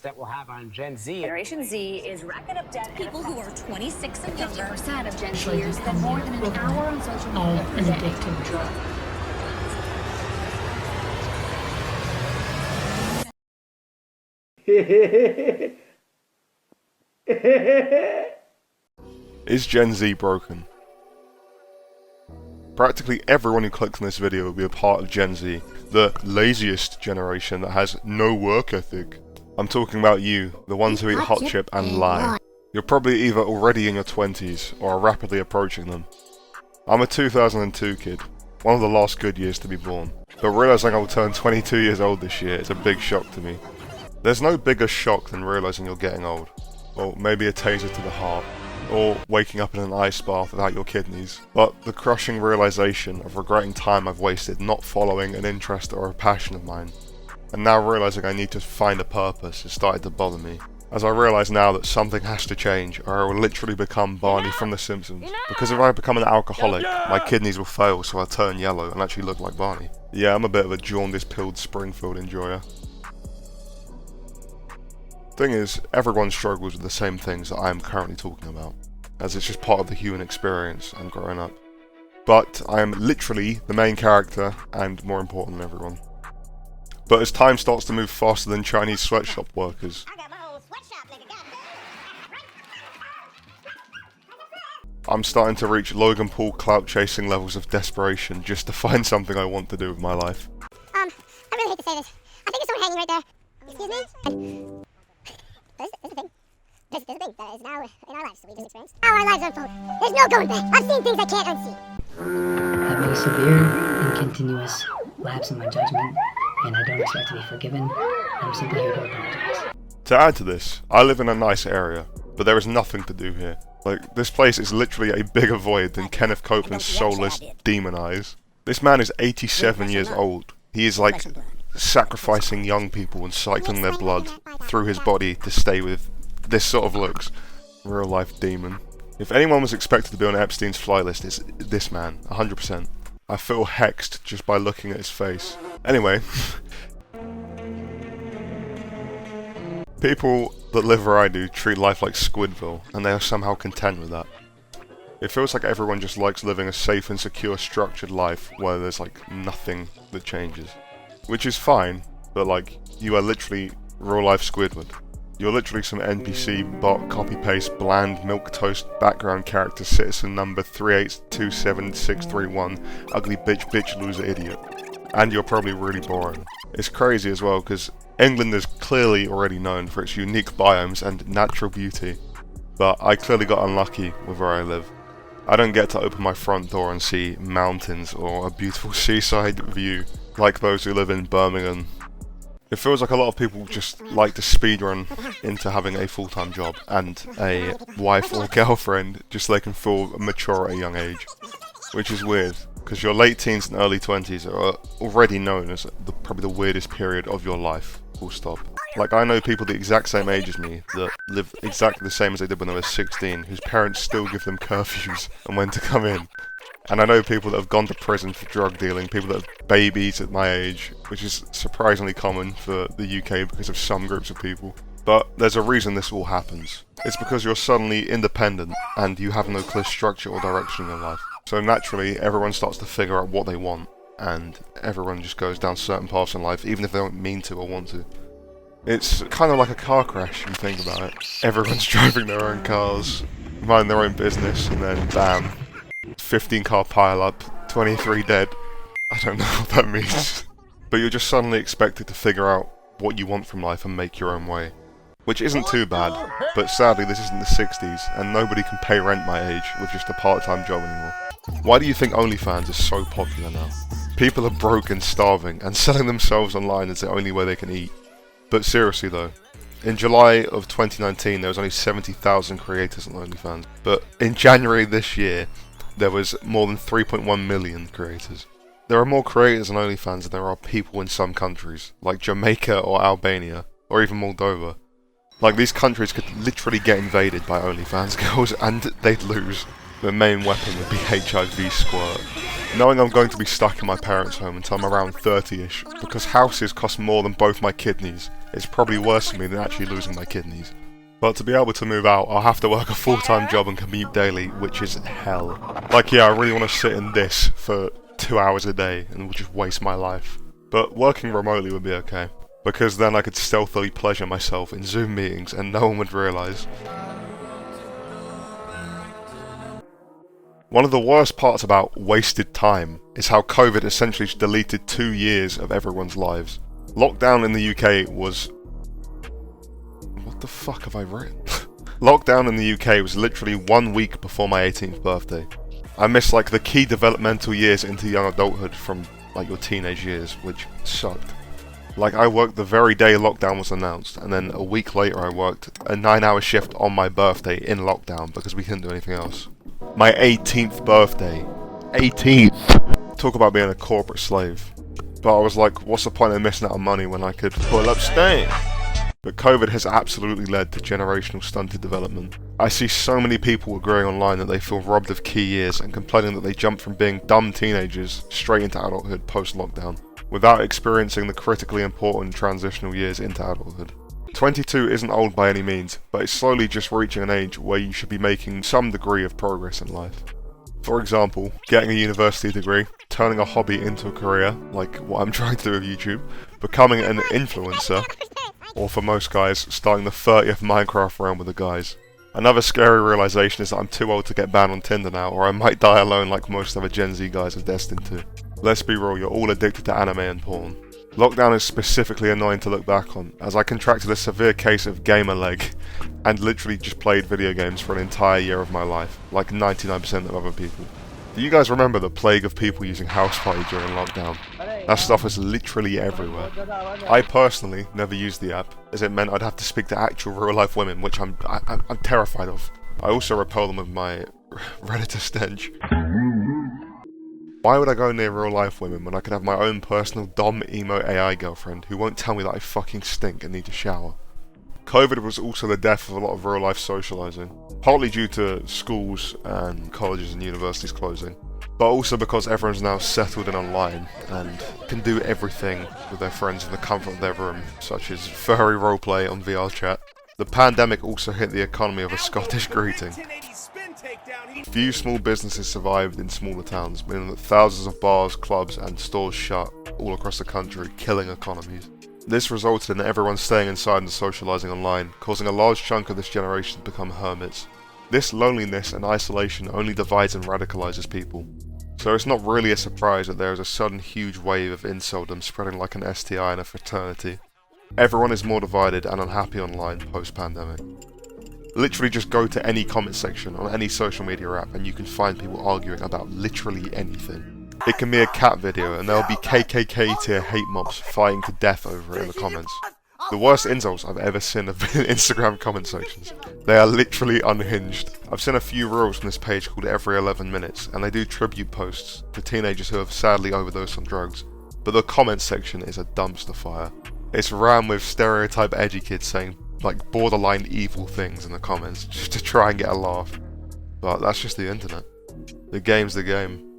that we'll have on Gen Z. Generation Z is racking up debt. People who are 26 and younger. 50% of Gen Zers spend more than an hour on social media per an day. addictive drug. Is Gen Z broken? Practically everyone who clicks on this video will be a part of Gen Z, the laziest generation that has no work ethic. I'm talking about you, the ones who eat hot chip and lie. You're probably either already in your 20s or are rapidly approaching them. I'm a 2002 kid, one of the last good years to be born, but realising I will turn 22 years old this year is a big shock to me. There's no bigger shock than realising you're getting old, or maybe a taser to the heart, or waking up in an ice bath without your kidneys, but the crushing realisation of regretting time I've wasted not following an interest or a passion of mine, and now realising I need to find a purpose has started to bother me. As I realise now that something has to change, or I will literally become Barney from The Simpsons. Because if I become an alcoholic, my kidneys will fail so I'll turn yellow and actually look like Barney. Yeah, I'm a bit of a jaundice-pilled Springfield enjoyer. Thing is, everyone struggles with the same things that I am currently talking about, as it's just part of the human experience and growing up. But I am literally the main character and more important than everyone. But as time starts to move faster than Chinese sweatshop workers, I'm starting to reach Logan Paul clout chasing levels of desperation just to find something I want to do with my life. I really hate to say this. I think there's someone hanging right there. Excuse me? There's a thing. There's a thing that is now in our lives that we just experienced. How our lives unfold. There's no going back. I've seen things I can't unsee. Having a severe and continuous lapse in my judgment, and I don't expect to be forgiven. I'm simply here to apologize. To add to this, I live in a nice area, but there is nothing to do here. Like, this place is literally a bigger void than Kenneth Copeland's soulless demon eyes. This man is 87 years old. He is like sacrificing young people and cycling their blood through his body to stay with this sort of looks. Real life demon. If anyone was expected to be on Epstein's fly list, it's this man, 100%. I feel hexed just by looking at his face. Anyway, people that live where I do treat life like Squidville, and they are somehow content with that. It feels like everyone just likes living a safe and secure structured life where there's like nothing that changes. Which is fine, but like, you are literally real life Squidward. You're literally some NPC bot copy-paste bland milquetoast background character citizen number 3827631 ugly bitch loser idiot. And you're probably really boring. It's crazy as well because England is clearly already known for its unique biomes and natural beauty, but I clearly got unlucky with where I live. I don't get to open my front door and see mountains or a beautiful seaside view like those who live in Birmingham. It feels like a lot of people just like to speedrun into having a full-time job and a wife or girlfriend just so they can feel mature at a young age. Which is weird, because your late teens and early 20s are already known as probably the weirdest period of your life, full stop. Like, I know people the exact same age as me that live exactly the same as they did when they were 16, whose parents still give them curfews and when to come in. And I know people that have gone to prison for drug dealing, people that have babies at my age, which is surprisingly common for the UK because of some groups of people. But there's a reason this all happens. It's because you're suddenly independent and you have no clear structure or direction in your life. So naturally, everyone starts to figure out what they want, and everyone just goes down certain paths in life, even if they don't mean to or want to. It's kind of like a car crash, if you think about it. Everyone's driving their own cars, minding their own business, and then bam, 15 car pile up, 23 dead. I don't know what that means. But you're just suddenly expected to figure out what you want from life and make your own way. Which isn't too bad, but sadly this isn't the 60s, and nobody can pay rent my age with just a part-time job anymore. Why do you think OnlyFans is so popular now? People are broke and starving, and selling themselves online is the only way they can eat. But seriously though, in July of 2019 there was only 70,000 creators on OnlyFans, but in January this year there was more than 3.1 million creators. There are more creators on OnlyFans than there are people in some countries, like Jamaica or Albania, or even Moldova. Like, these countries could literally get invaded by OnlyFans girls and they'd lose. The main weapon would be HIV squirt. Knowing I'm going to be stuck in my parents' home until I'm around 30ish, because houses cost more than both my kidneys, it's probably worse for me than actually losing my kidneys. But to be able to move out, I'll have to work a full-time job and commute daily, which is hell. Like, yeah, I really want to sit in this for 2 hours a day and just waste my life. But working remotely would be okay, because then I could stealthily pleasure myself in Zoom meetings and no one would realise. One of the worst parts about wasted time is how COVID essentially deleted 2 years of everyone's lives. Lockdown in the UK was... What the fuck have I written? Lockdown in the UK was literally 1 week before my 18th birthday. I missed like the key developmental years into young adulthood from like your teenage years, which sucked. Like I worked the very day lockdown was announced, and then a week later I worked a 9-hour shift on my birthday in lockdown because we couldn't do anything else. My 18th birthday. 18th! Talk about being a corporate slave. But I was like, what's the point of missing out on money when I could pull up stain? But COVID has absolutely led to generational stunted development. I see so many people agreeing online that they feel robbed of key years and complaining that they jumped from being dumb teenagers straight into adulthood post-lockdown, without experiencing the critically important transitional years into adulthood. 22 isn't old by any means, but it's slowly just reaching an age where you should be making some degree of progress in life. For example, getting a university degree, turning a hobby into a career, like what I'm trying to do with YouTube, becoming an influencer, or for most guys, starting the 30th Minecraft realm with the guys. Another scary realization is that I'm too old to get banned on Tinder now, or I might die alone like most other Gen Z guys are destined to. Let's be real, you're all addicted to anime and porn. Lockdown is specifically annoying to look back on, as I contracted a severe case of gamer leg, and literally just played video games for an entire year of my life, like 99% of other people. Do you guys remember the plague of people using House Party during lockdown? That stuff was literally everywhere. I personally never used the app, as it meant I'd have to speak to actual real-life women, which I'm terrified of. I also repel them with my Redditor stench. Why would I go near real-life women when I could have my own personal dom emo AI girlfriend who won't tell me that I fucking stink and need to shower? COVID was also the death of a lot of real-life socialising, partly due to schools and colleges and universities closing, but also because everyone's now settled in online and can do everything with their friends in the comfort of their room, such as furry roleplay on VR chat. The pandemic also hit the economy of a Scottish greeting. Few small businesses survived in smaller towns, meaning that thousands of bars, clubs and stores shut all across the country, killing economies. This resulted in everyone staying inside and socialising online, causing a large chunk of this generation to become hermits. This loneliness and isolation only divides and radicalises people. So it's not really a surprise that there is a sudden huge wave of inceldom spreading like an STI in a fraternity. Everyone is more divided and unhappy online post-pandemic. Literally just go to any comment section on any social media app and you can find people arguing about literally anything. It can be a cat video and there'll be KKK tier hate mobs fighting to death over it in the comments. The worst insults I've ever seen have been in Instagram comment sections. They are literally unhinged. I've seen a few reels from this page called Every 11 Minutes and they do tribute posts to teenagers who have sadly overdosed on drugs. But the comment section is a dumpster fire. It's rammed with stereotype edgy kids saying like borderline evil things in the comments just to try and get a laugh. But that's just the internet. The game's the game.